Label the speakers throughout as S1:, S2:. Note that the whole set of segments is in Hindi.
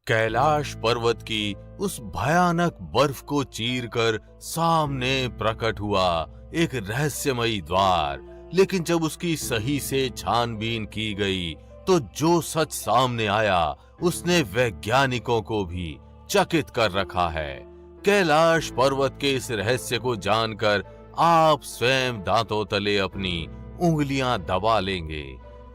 S1: कैलाश पर्वत की उस भयानक बर्फ को चीरकर सामने प्रकट हुआ एक रहस्यमयी द्वार। लेकिन जब उसकी सही से छानबीन की गई तो जो सच सामने आया उसने वैज्ञानिकों को भी चकित कर रखा है। कैलाश पर्वत के इस रहस्य को जानकर आप स्वयं दांतों तले अपनी उंगलियां दबा लेंगे।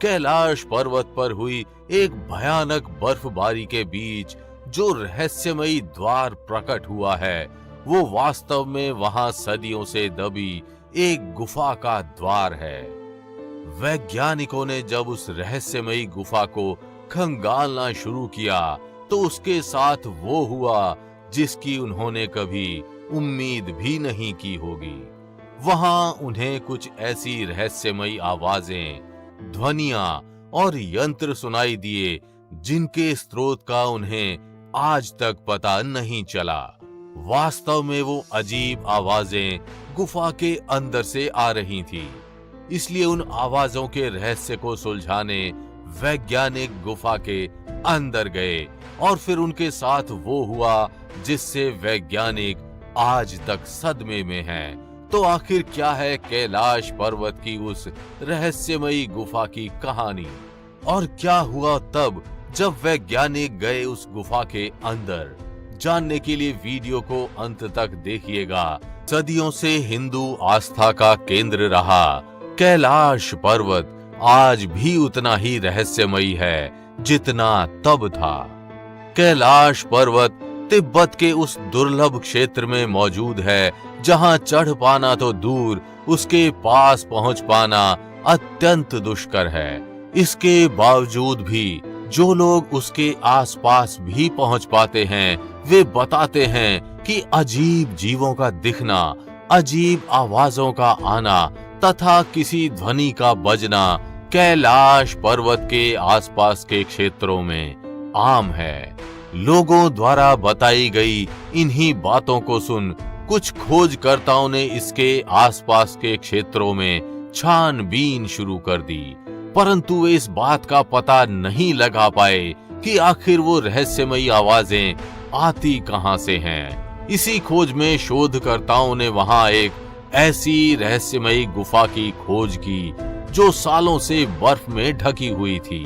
S1: कैलाश पर्वत पर हुई एक भयानक बर्फबारी के बीच जो रहस्यमयी द्वार प्रकट हुआ है, वो वास्तव में वहां सदियों से दबी एक गुफा का द्वार है। वैज्ञानिकों ने जब उस रहस्यमयी गुफा को खंगालना शुरू किया तो उसके साथ वो हुआ जिसकी उन्होंने कभी उम्मीद भी नहीं की होगी। वहां उन्हें कुछ ऐसी रहस्यमयी आवाजें, ध्वनियां और यंत्र सुनाई दिए जिनके स्रोत का उन्हें आज तक पता नहीं चला। वास्तव में वो अजीब आवाजें गुफा के अंदर से आ रही थी। इसलिए उन आवाजों के रहस्य को सुलझाने वैज्ञानिक गुफा के अंदर गए और फिर उनके साथ वो हुआ जिससे वैज्ञानिक आज तक सदमे में हैं। तो आखिर क्या है कैलाश पर्वत की उस रहस्यमयी गुफा की कहानी, और क्या हुआ तब जब वैज्ञानिक गए उस गुफा के अंदर? जानने के लिए वीडियो को अंत तक देखिएगा। सदियों से हिंदू आस्था का केंद्र रहा कैलाश पर्वत आज भी उतना ही रहस्यमयी है जितना तब था। कैलाश पर्वत तिब्बत के उस दुर्लभ क्षेत्र में मौजूद है जहां चढ़ पाना तो दूर, उसके पास पहुंच पाना अत्यंत दुष्कर है। इसके बावजूद भी जो लोग उसके आसपास भी पहुंच पाते हैं वे बताते हैं कि अजीब जीवों का दिखना, अजीब आवाजों का आना तथा किसी ध्वनि का बजना कैलाश पर्वत के आसपास के क्षेत्रों में आम है। लोगों द्वारा बताई गई इन्हीं बातों को सुन कुछ खोजकर्ताओं ने इसके आसपास के क्षेत्रों में छानबीन शुरू कर दी, परंतु वे इस बात का पता नहीं लगा पाए कि आखिर वो रहस्यमयी आवाजें आती कहां से हैं। इसी खोज में शोधकर्ताओं ने वहां एक ऐसी रहस्यमयी गुफा की खोज की जो सालों से बर्फ में ढकी हुई थी।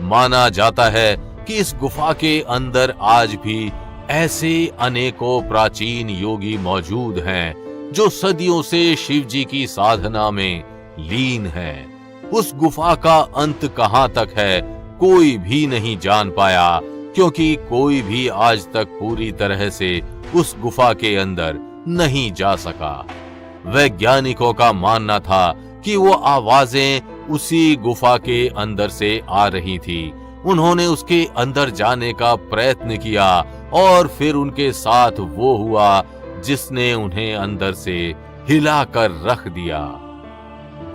S1: माना जाता है कि इस गुफा के अंदर आज भी ऐसे अनेकों प्राचीन योगी मौजूद हैं जो सदियों से शिव जी की साधना में लीन हैं। उस गुफा का अंत कहां तक है कोई भी नहीं जान पाया, क्योंकि कोई भी आज तक पूरी तरह से उस गुफा के अंदर नहीं जा सका। वैज्ञानिकों का मानना था कि वो आवाजें उसी गुफा के अंदर से आ रही थी। उन्होंने उसके अंदर जाने का प्रयत्न किया और फिर उनके साथ वो हुआ जिसने उन्हें अंदर से हिलाकर रख दिया।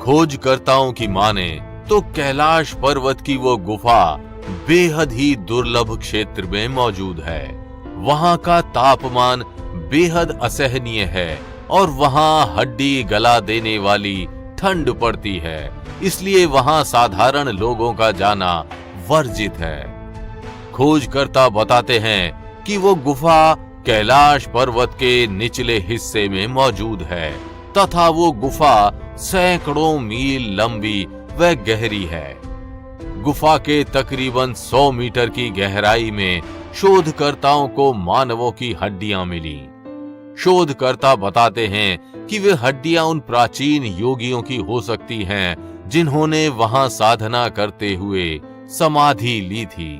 S1: खोजकर्ताओं की माने तो कैलाश पर्वत की वो गुफा बेहद ही दुर्लभ क्षेत्र में मौजूद है। वहां का तापमान बेहद असहनीय है और वहां हड्डी गला देने वाली ठंड पड़ती है, इसलिए वहां साधारण लोगों का जाना वर्जित है। खोजकर्ता बताते हैं कि वो गुफा कैलाश पर्वत के निचले हिस्से में मौजूद है तथा वो गुफा सैकड़ों मील लंबी व गहरी है। गुफा के तकरीबन 100 मीटर की गहराई में शोधकर्ताओं को मानवों की हड्डियां मिली। शोधकर्ता बताते हैं कि वे हड्डियां उन प्राचीन योगियों की हो सकती हैं जिन्होंने वहां साधना करते हुए समाधि ली थी।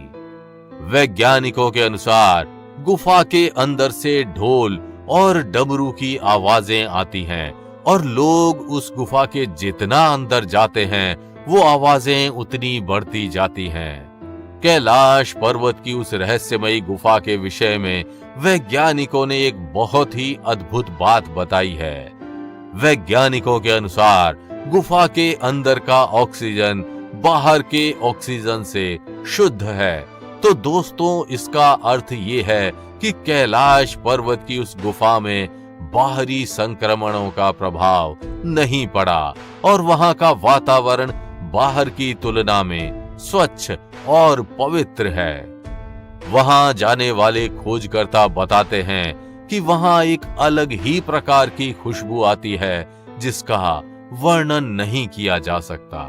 S1: वैज्ञानिकों के अनुसार गुफा के अंदर से ढोल और डमरू की आवाजें आती हैं और लोग उस गुफा के जितना अंदर जाते हैं वो आवाजें उतनी बढ़ती जाती हैं। कैलाश पर्वत की उस रहस्यमयी गुफा के विषय में वैज्ञानिकों ने एक बहुत ही अद्भुत बात बताई है। वैज्ञानिकों के अनुसार गुफा के अंदर का ऑक्सीजन बाहर के ऑक्सीजन से शुद्ध है। तो दोस्तों, इसका अर्थ ये है कि कैलाश पर्वत की उस गुफा में बाहरी संक्रमणों का प्रभाव नहीं पड़ा और वहां का वातावरण बाहर की तुलना में स्वच्छ और पवित्र है। वहां जाने वाले खोजकर्ता बताते हैं कि वहां एक अलग ही प्रकार की खुशबू आती है जिसका वर्णन नहीं किया जा सकता।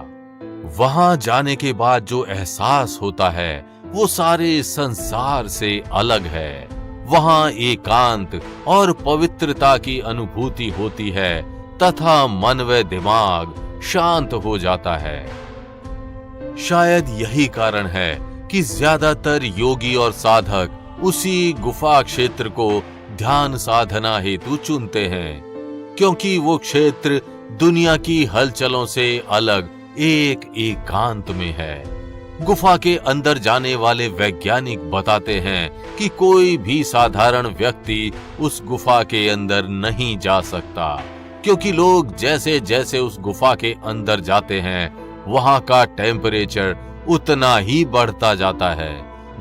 S1: वहां जाने के बाद जो एहसास होता है वो सारे संसार से अलग है। वहां एकांत और पवित्रता की अनुभूति होती है तथा मन व दिमाग शांत हो जाता है। शायद यही कारण है कि ज्यादातर योगी और साधक उसी गुफा क्षेत्र को ध्यान साधना हेतु चुनते हैं, क्योंकि वो क्षेत्र दुनिया की हलचलों से अलग एक एकांत में है। गुफा के अंदर जाने वाले वैज्ञानिक बताते हैं कि कोई भी साधारण व्यक्ति उस गुफा के अंदर नहीं जा सकता, क्योंकि लोग जैसे जैसे उस गुफा के अंदर जाते हैं वहां का टेम्परेचर उतना ही बढ़ता जाता है।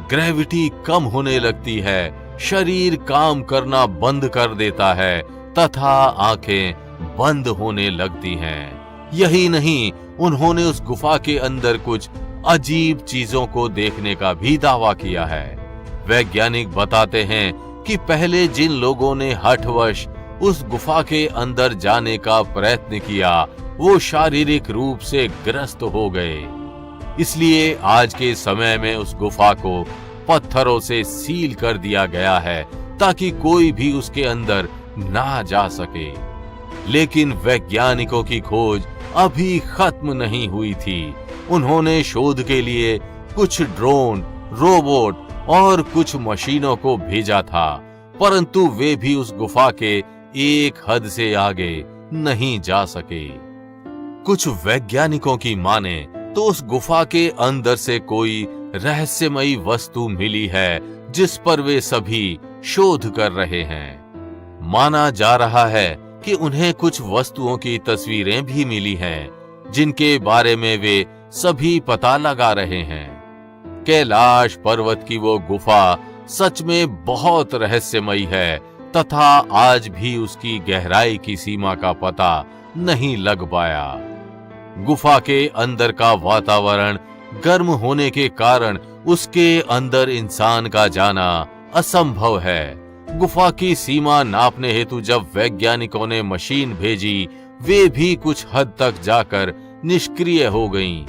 S1: ग्रेविटी कम होने लगती है, शरीर काम करना बंद कर देता है तथा आंखें बंद होने लगती हैं। यही नहीं, उन्होंने उस गुफा के अंदर कुछ अजीब चीजों को देखने का भी दावा किया है। वैज्ञानिक बताते हैं कि पहले जिन लोगों ने हठवश उस गुफा के अंदर जाने का प्रयत्न किया वो शारीरिक रूप से ग्रस्त हो गए। इसलिए आज के समय में उस गुफा को पत्थरों से सील कर दिया गया है ताकि कोई भी उसके अंदर ना जा सके। लेकिन वैज्ञानिकों की खोज अभी खत्म नहीं हुई थी। उन्होंने शोध के लिए कुछ ड्रोन, रोबोट और कुछ मशीनों को भेजा था, परंतु वे भी उस गुफा के एक हद से आगे नहीं जा सके। कुछ वैज्ञानिकों की माने तो उस गुफा के अंदर से कोई रहस्यमयी वस्तु मिली है जिस पर वे सभी शोध कर रहे हैं। माना जा रहा है कि उन्हें कुछ वस्तुओं की तस्वीरें भी मिली हैं जिनके बारे में वे सभी पता लगा रहे हैं। कैलाश पर्वत की वो गुफा सच में बहुत रहस्यमयी है तथा आज भी उसकी गहराई की सीमा का पता नहीं लग पाया। गुफा के अंदर का वातावरण गर्म होने के कारण उसके अंदर इंसान का जाना असंभव है। गुफा की सीमा नापने हेतु जब वैज्ञानिकों ने मशीन भेजी वे भी कुछ हद तक जाकर निष्क्रिय हो गईं।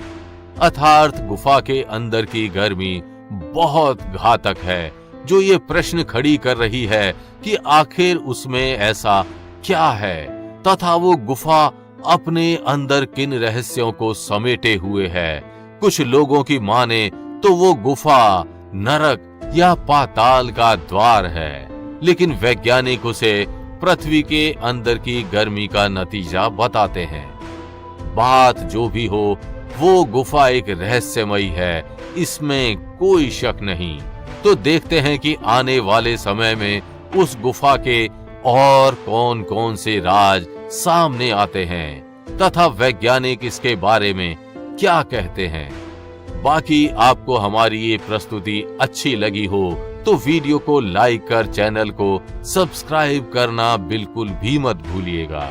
S1: अर्थात गुफा के अंदर की गर्मी बहुत घातक है, जो ये प्रश्न खड़ी कर रही है कि आखिर उसमें ऐसा क्या है तथा वो गुफा अपने अंदर किन रहस्यों को समेटे हुए है। कुछ लोगों की माने तो वो गुफा नरक या पाताल का द्वार है, लेकिन वैज्ञानिक उसे पृथ्वी के अंदर की गर्मी का नतीजा बताते हैं। बात जो भी हो, वो गुफा एक रहस्यमयी है, इसमें कोई शक नहीं। तो देखते हैं कि आने वाले समय में उस गुफा के और कौन कौन से राज सामने आते हैं तथा वैज्ञानिक इसके बारे में क्या कहते हैं। बाकी आपको हमारी ये प्रस्तुति अच्छी लगी हो तो वीडियो को लाइक कर चैनल को सब्सक्राइब करना बिल्कुल भी मत भूलिएगा।